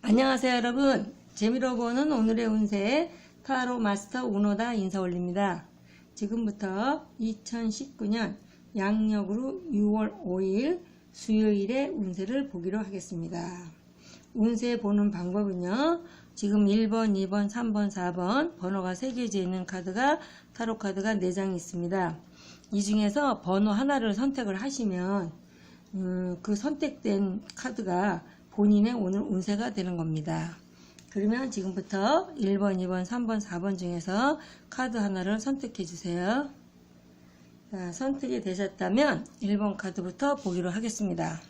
안녕하세요 여러분. 재미로 보는 오늘의 운세 타로 마스터 오노다 인사 올립니다. 지금부터 2019년 양력으로 6월 5일 수요일의 운세를 보기로 하겠습니다. 운세 보는 방법은요, 지금 1번, 2번, 3번, 4번 번호가 3개져 있는 카드가 타로 카드가 4장이 있습니다. 이 중에서 번호 하나를 선택을 하시면 그 선택된 카드가 본인의 오늘 운세가 되는 겁니다. 그러면 지금부터 1번, 2번, 3번, 4번 중에서 카드 하나를 선택해 주세요. 자, 선택이 되셨다면 1번 카드부터 보기로 하겠습니다.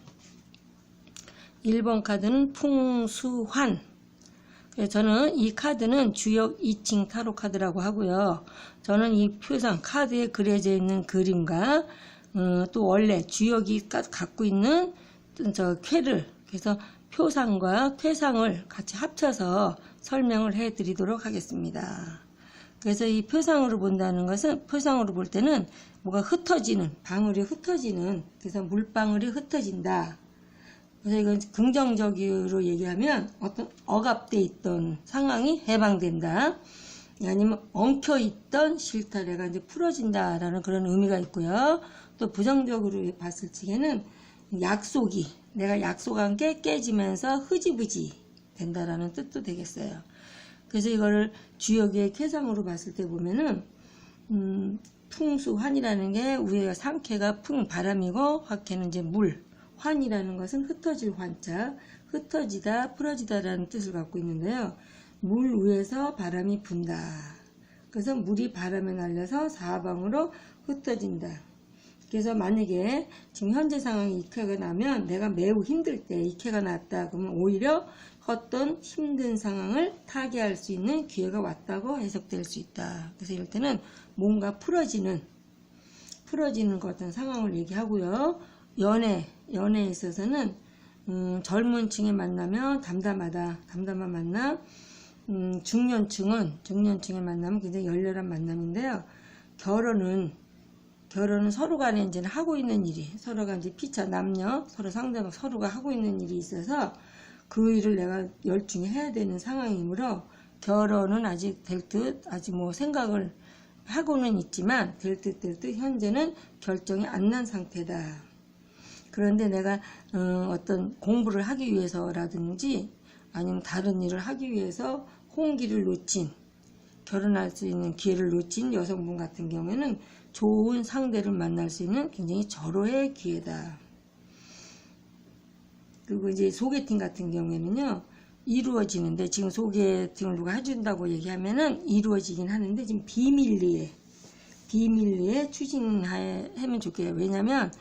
1번 카드는 풍수환. 저는 이 카드는 주역 2층 타로 카드라고 하고요. 저는 이 표상 카드에 그려져 있는 그림과 또 원래 주역이 갖고 있는 저 쾌를, 그래서 표상과 퇴상을 같이 합쳐서 설명을 해 드리도록 하겠습니다. 그래서 이 표상으로 본다는 것은, 표상으로 볼 때는 뭐가 흩어지는, 방울이 흩어지는, 그래서 물방울이 흩어진다. 그래서 이건 긍정적으로 얘기하면 어떤 억압돼 있던 상황이 해방된다. 아니면 엉켜있던 실타래가 이제 풀어진다라는 그런 의미가 있고요. 또 부정적으로 봤을 적에는 약속이, 내가 약속한 게 깨지면서 흐지부지 된다라는 뜻도 되겠어요. 그래서 이거를 주역의 쾌상으로 봤을 때 보면은 풍수환이라는 게 위에 상쾌가 풍, 바람이고 화쾌는 이제 물, 환이라는 것은 흩어질 환자, 흩어지다, 풀어지다라는 뜻을 갖고 있는데요. 물 위에서 바람이 분다. 그래서 물이 바람에 날려서 사방으로 흩어진다. 그래서 만약에 지금 현재 상황이 이쾌가 나면 내가 매우 힘들 때 이쾌가 났다 그러면 오히려 어떤 힘든 상황을 타개할 수 있는 기회가 왔다고 해석될 수 있다. 그래서 이럴 때는 뭔가 풀어지는 어떤 상황을 얘기하고요. 연애에 있어서는 젊은 층에 만나면 담담한 만남, 중년층의 만남은 굉장히 열렬한 만남인데요. 결혼은 서로 간에 이제 하고 있는 일이, 서로가 이제 피차 남녀, 서로 상대방 서로가 하고 있는 일이 있어서 그 일을 내가 열중히 해야 되는 상황이므로 결혼은 아직 될 듯, 아직 뭐 생각을 하고는 있지만 될 듯 현재는 결정이 안 난 상태다. 그런데 내가 어떤 공부를 하기 위해서라든지 아니면 다른 일을 하기 위해서 홍기를 놓친, 결혼할 수 있는 기회를 놓친 여성분 같은 경우에는 좋은 상대를 만날 수 있는 굉장히 절호의 기회다. 그리고 이제 소개팅 같은 경우에는요, 이루어지는데, 지금 소개팅을 누가 해준다고 얘기하면은 이루어지긴 하는데 지금 비밀리에 추진하면 좋겠어요. 왜냐면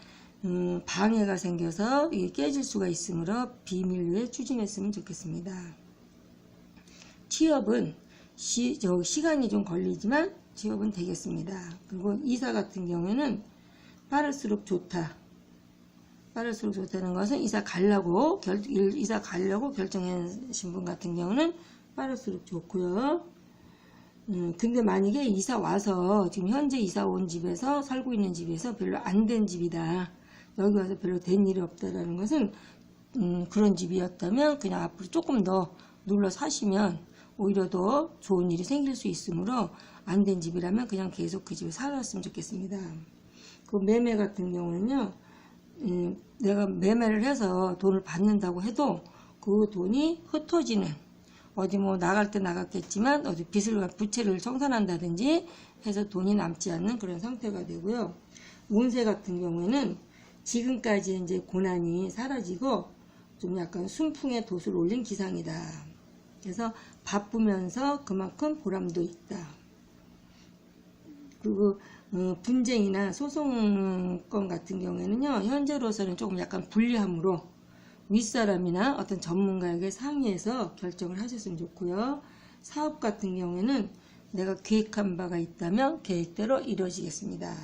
방해가 생겨서 이게 깨질 수가 있으므로 비밀리에 추진했으면 좋겠습니다. 취업은 시간이 좀 걸리지만 취업은 되겠습니다. 그리고 이사 같은 경우에는 빠를수록 좋다. 빠를수록 좋다는 것은 이사 가려고 결정하신 분 같은 경우는 빠를수록 좋고요. 근데 만약에 이사 와서 지금 현재 이사 온 집에서 살고 있는 집에서 별로 안 된 집이다. 여기 와서 별로 된 일이 없다라는 것은 그런 집이었다면 그냥 앞으로 조금 더 눌러 사시면 오히려 더 좋은 일이 생길 수 있으므로 안 된 집이라면 그냥 계속 그 집에 살았으면 좋겠습니다. 그 매매 같은 경우는요, 내가 매매를 해서 돈을 받는다고 해도 그 돈이 흩어지는, 어디 뭐 나갈 때 나갔겠지만 어디 부채를 청산한다든지 해서 돈이 남지 않는 그런 상태가 되고요. 운세 같은 경우에는 지금까지 이제 고난이 사라지고 좀 약간 순풍의 돛을 올린 기상이다. 그래서 바쁘면서 그만큼 보람도 있다. 그리고 분쟁이나 소송권 같은 경우에는요, 현재로서는 조금 약간 불리함으로 윗사람이나 어떤 전문가에게 상의해서 결정을 하셨으면 좋고요. 사업 같은 경우에는 내가 계획한 바가 있다면 계획대로 이루어지겠습니다.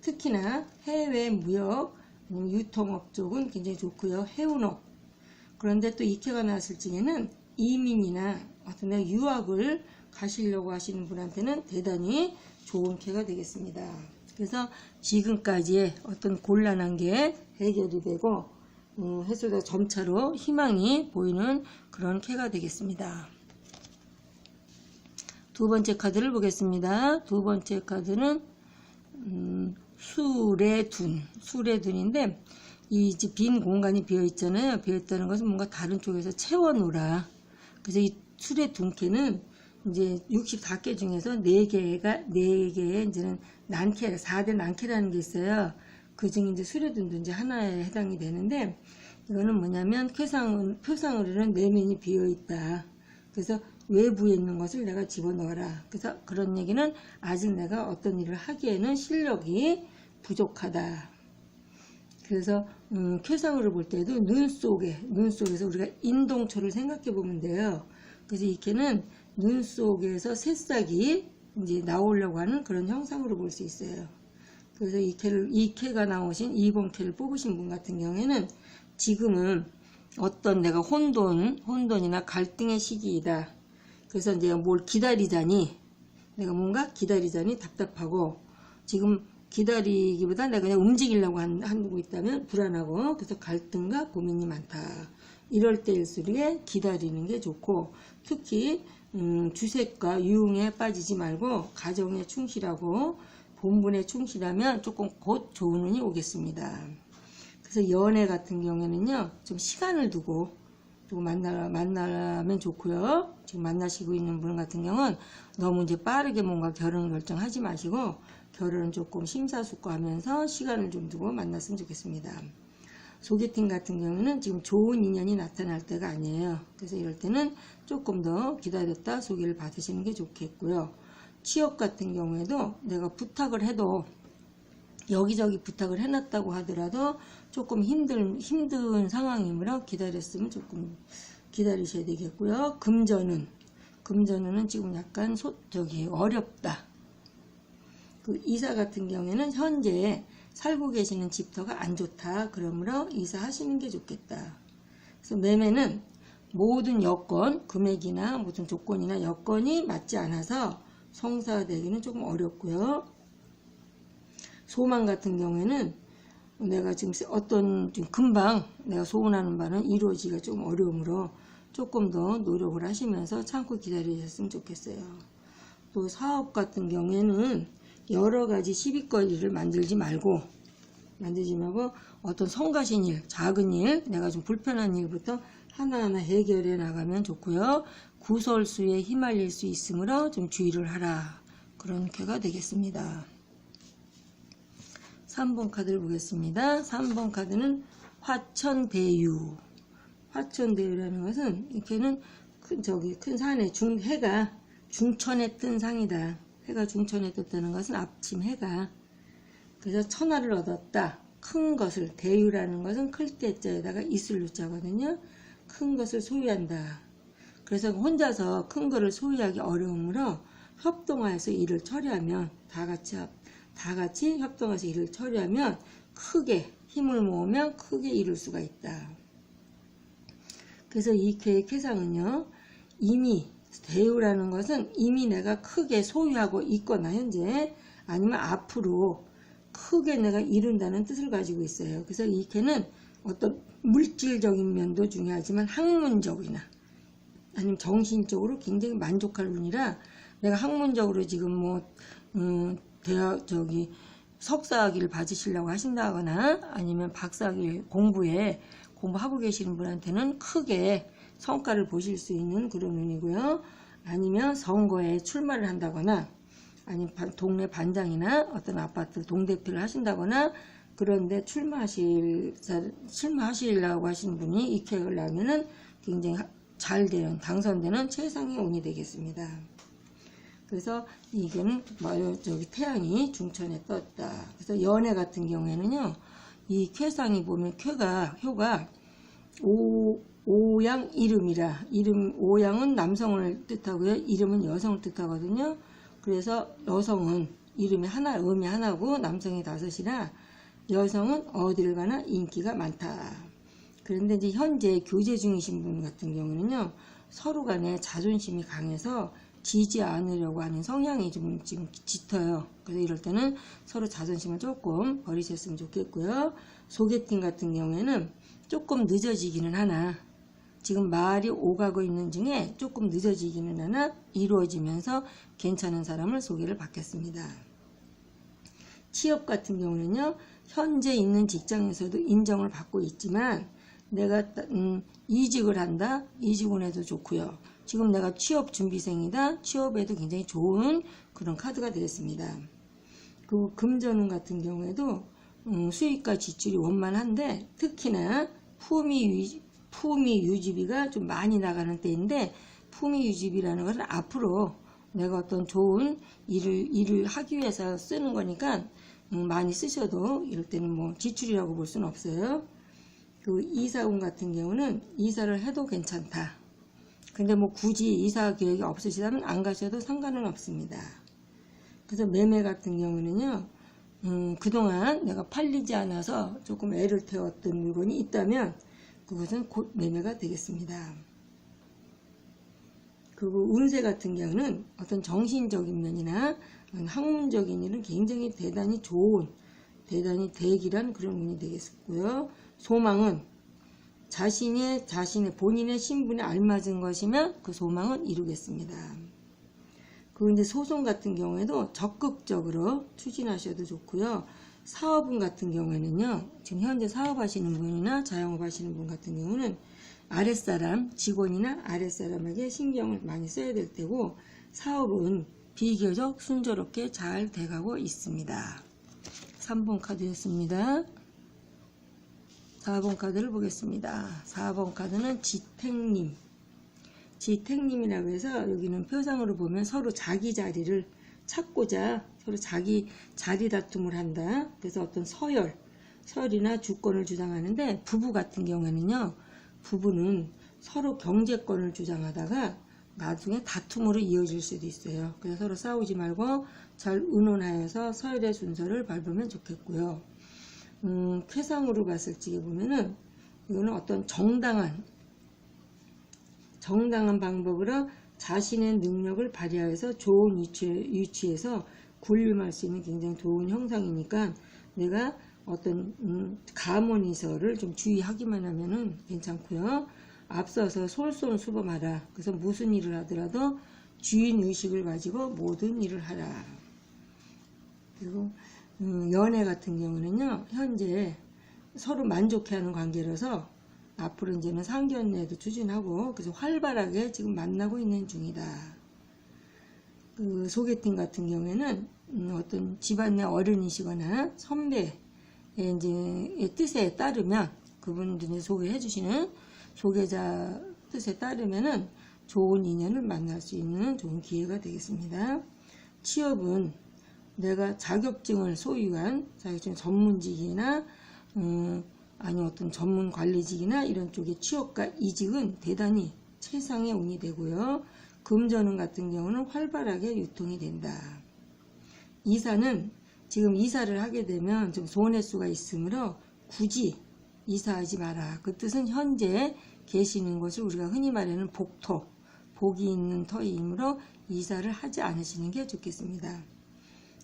특히나 해외 무역, 유통업 쪽은 굉장히 좋고요. 해운업. 그런데 또 이케가 나왔을 적에는 이민이나 어떤 유학을 가시려고 하시는 분한테는 대단히 좋은 기회가 되겠습니다. 그래서 지금까지의 어떤 곤란한 게 해결이 되고 해소가 점차로 희망이 보이는 그런 쾌가 되겠습니다. 두 번째 카드를 보겠습니다. 두 번째 카드는 수레둔인데 이 이제 빈 공간이 비어 있잖아요. 비어 있다는 것은 뭔가 다른 쪽에서 채워놓으라. 그래서 이 수레둔캐는 이제 64개 중에서 4개의 이제는 난캐, 4대 난캐라는 게 있어요. 그 중에 이제 수레둔도 이제 하나에 해당이 되는데, 이거는 뭐냐면 표상으로는 내면이 비어 있다. 그래서 외부에 있는 것을 내가 집어넣어라. 그래서 그런 얘기는 아직 내가 어떤 일을 하기에는 실력이 부족하다. 그래서 쾌상으로 볼 때도 눈 속에서 우리가 인동초를 생각해 보면 돼요. 그래서 이 캐는 눈 속에서 새싹이 이제 나오려고 하는 그런 형상으로 볼 수 있어요. 그래서 이 캐가 나오신 2번 캐를 뽑으신 분 같은 경우에는 지금은 어떤 내가 혼돈이나 갈등의 시기이다. 그래서 내가 뭘 기다리자니, 내가 뭔가 기다리자니 답답하고, 지금 기다리기보다 내가 그냥 움직이려고 하고 있다면 불안하고, 그래서 갈등과 고민이 많다. 이럴 때일수록 기다리는 게 좋고, 특히 주색과 유흥에 빠지지 말고 가정에 충실하고 본분에 충실하면 조금 곧 좋은 운이 오겠습니다. 그래서 연애 같은 경우에는요, 좀 시간을 두고 좀 만나면 좋고요. 지금 만나시고 있는 분 같은 경우는 너무 이제 빠르게 뭔가 결혼 결정하지 마시고 결혼은 조금 심사숙고하면서 시간을 좀 두고 만났으면 좋겠습니다. 소개팅 같은 경우는 지금 좋은 인연이 나타날 때가 아니에요. 그래서 이럴 때는 조금 더 기다렸다 소개를 받으시는 게 좋겠고요. 취업 같은 경우에도 내가 부탁을 해도 여기저기 부탁을 해놨다고 하더라도 조금 힘든 상황이므로 기다렸으면 조금 기다리셔야 되겠고요. 금전은 지금 약간 어렵다. 그 이사 같은 경우에는 현재 살고 계시는 집터가 안 좋다. 그러므로 이사하시는 게 좋겠다. 그래서 매매는 모든 여건, 금액이나 모든 조건이나 여건이 맞지 않아서 성사되기는 조금 어렵고요. 소망 같은 경우에는 내가 지금 금방 내가 소원하는 바는 이루어지기가 좀 어려우므로 조금 더 노력을 하시면서 참고 기다리셨으면 좋겠어요. 또 사업 같은 경우에는 여러 가지 시비거리를 만들지 말고 어떤 성가신 일, 작은 일, 내가 좀 불편한 일부터 하나하나 해결해 나가면 좋고요. 구설수에 휘말릴 수 있으므로 좀 주의를 하라. 그런 쾌가 되겠습니다. 3번 카드를 보겠습니다. 3번 카드는 화천대유. 화천대유라는 것은 이렇게는 큰 산에 해가 중천에 뜬 상이다. 해가 중천에 떴다는 것은 아침 해가. 그래서 천하를 얻었다. 큰 것을, 대유라는 것은 클 때자에다가 이슬 유자거든요. 큰 것을 소유한다. 그래서 혼자서 큰 것을 소유하기 어려우므로 협동하여서 일을 처리하면 다 같이 협동해서 일을 처리하면 크게 힘을 모으면 크게 이룰 수가 있다. 그래서 이 쾌상은요, 이미 대유라는 것은 이미 내가 크게 소유하고 있거나 현재 아니면 앞으로 크게 내가 이룬다는 뜻을 가지고 있어요. 그래서 이 쾌는 어떤 물질적인 면도 중요하지만 학문적이나 아니면 정신적으로 굉장히 만족할 운이라, 내가 학문적으로 지금 석사학위를 받으시려고 하신다거나 아니면 박사학위 공부하고 계시는 분한테는 크게 성과를 보실 수 있는 그런 운이고요. 아니면 선거에 출마를 한다거나 아니면 동네 반장이나 어떤 아파트 동대표를 하신다거나 그런데 출마하시려고 하시는 분이 이 쾌를 나면은 굉장히 잘 되는, 당선되는 최상의 운이 되겠습니다. 그래서 이게는 태양이 중천에 떴다. 그래서 연애 같은 경우에는요, 이 쾌상이 보면 효가 오양 이름이라, 오양은 남성을 뜻하고요, 이름은 여성을 뜻하거든요. 그래서 여성은 음이 하나고 남성이 5이라 여성은 어딜 가나 인기가 많다. 그런데 이제 현재 교제 중이신 분 같은 경우는요, 서로 간에 자존심이 강해서 지지 않으려고 하는 성향이 좀 지금 짙어요. 그래서 이럴 때는 서로 자존심을 조금 버리셨으면 좋겠고요. 소개팅 같은 경우에는 조금 늦어지기는 하나, 지금 말이 오가고 있는 중에 조금 늦어지기는 하나 이루어지면서 괜찮은 사람을 소개를 받겠습니다. 취업 같은 경우는요, 현재 있는 직장에서도 인정을 받고 있지만 내가 이직을 한다, 이직을 해도 좋고요. 지금 내가 취업 준비생이다, 취업에도 굉장히 좋은 그런 카드가 되겠습니다. 그 금전운 같은 경우에도 수익과 지출이 원만한데, 특히나 품위 유지비가 좀 많이 나가는 때인데, 품위 유지비라는 것은 앞으로 내가 어떤 좋은 일을 하기 위해서 쓰는 거니까 많이 쓰셔도 이럴 때는 뭐 지출이라고 볼 수는 없어요. 그 이사운 같은 경우는 이사를 해도 괜찮다. 근데 뭐 굳이 이사 계획이 없으시다면 안 가셔도 상관은 없습니다. 그래서 매매 같은 경우는요, 그동안 내가 팔리지 않아서 조금 애를 태웠던 물건이 있다면 그것은 곧 매매가 되겠습니다. 그리고 운세 같은 경우는 어떤 정신적인 면이나 학문적인 일은 굉장히 대단히 좋은, 대단히 대기란 그런 운이 되겠고요. 소망은 자신의 본인의 신분에 알맞은 것이면 그 소망은 이루겠습니다. 그리고 이제 소송 같은 경우에도 적극적으로 추진하셔도 좋고요. 사업운 같은 경우에는요, 지금 현재 사업하시는 분이나 자영업 하시는 분 같은 경우는 아랫사람, 직원이나 아랫사람에게 신경을 많이 써야 될 테고, 사업은 비교적 순조롭게 잘 돼가고 있습니다. 3번 카드였습니다. 4번 카드를 보겠습니다. 4번 카드는 지택님. 지택님이라고 해서 여기는 표상으로 보면 서로 자기 자리를 찾고자 서로 자기 자리 다툼을 한다. 그래서 어떤 서열이나 주권을 주장하는데, 부부 같은 경우에는요, 부부는 서로 경제권을 주장하다가 나중에 다툼으로 이어질 수도 있어요. 그래서 서로 싸우지 말고 잘 의논하여서 서열의 순서를 밟으면 좋겠고요. 쾌상으로 봤을 적에 보면은 이거는 어떤 정당한 방법으로 자신의 능력을 발휘하여서 좋은 위치에서 군림할 수 있는 굉장히 좋은 형상이니까, 내가 어떤 가문이설을 좀 주의하기만 하면은 괜찮고요. 앞서서 솔선수범하라. 그래서 무슨 일을 하더라도 주인의식을 가지고 모든 일을 하라. 그리고 연애 같은 경우는요, 현재 서로 만족해하는 관계라서 앞으로 이제는 상견례도 추진하고, 그래서 활발하게 지금 만나고 있는 중이다. 그 소개팅 같은 경우에는 어떤 집안 내 어른이시거나 선배의 이제 뜻에 따르면, 그분들이 소개해 주시는 소개자 뜻에 따르면은 좋은 인연을 만날 수 있는 좋은 기회가 되겠습니다. 취업은 내가 자격증을 소유한 전문직이나 아니 어떤 전문 관리직이나 이런 쪽의 취업과 이직은 대단히 최상의 운이 되고요. 금전운 같은 경우는 활발하게 유통이 된다. 이사는 지금 이사를 하게 되면 좀 손해수가 있으므로 굳이 이사하지 마라. 그 뜻은 현재 계시는 것을 우리가 흔히 말하는 복이 있는 터이므로 이사를 하지 않으시는 게 좋겠습니다.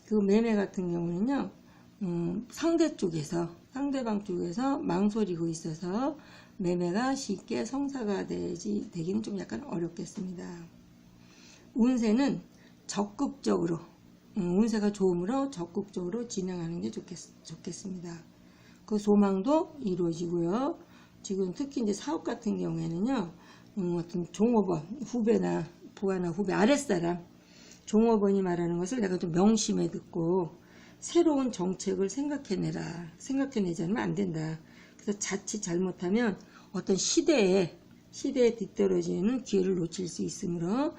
그 매매 같은 경우는요, 상대방 쪽에서 망설이고 있어서 매매가 쉽게 성사가 되기는 좀 약간 어렵겠습니다. 운세는 적극적으로, 운세가 좋으므로 적극적으로 진행하는 게 좋겠습니다. 그 소망도 이루어지고요. 지금 특히 이제 사업 같은 경우에는요, 어떤 종업원, 후배나 부하나 후배, 아랫사람, 종업원이 말하는 것을 내가 좀 명심해 듣고 새로운 정책을 생각해내지 않으면 안 된다. 그래서 자칫 잘못하면 어떤 시대에 뒤떨어지는 기회를 놓칠 수 있으므로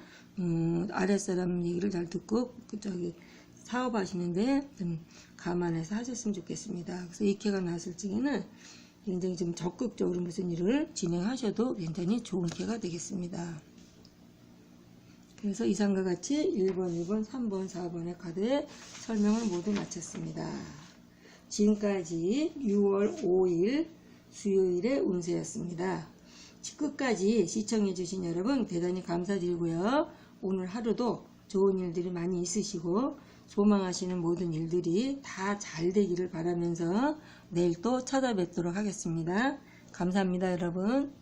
아랫사람 얘기를 잘 듣고 사업하시는데 좀 감안해서 하셨으면 좋겠습니다. 그래서 이케가 나왔을 적에는 굉장히 좀 적극적으로 무슨 일을 진행하셔도 굉장히 좋은 기회가 되겠습니다. 그래서 이상과 같이 1번, 2번, 3번, 4번의 카드의 설명을 모두 마쳤습니다. 지금까지 6월 5일 수요일의 운세였습니다. 끝까지 시청해주신 여러분 대단히 감사드리고요. 오늘 하루도 좋은 일들이 많이 있으시고 소망하시는 모든 일들이 다 잘 되기를 바라면서 내일 또 찾아뵙도록 하겠습니다. 감사합니다, 여러분.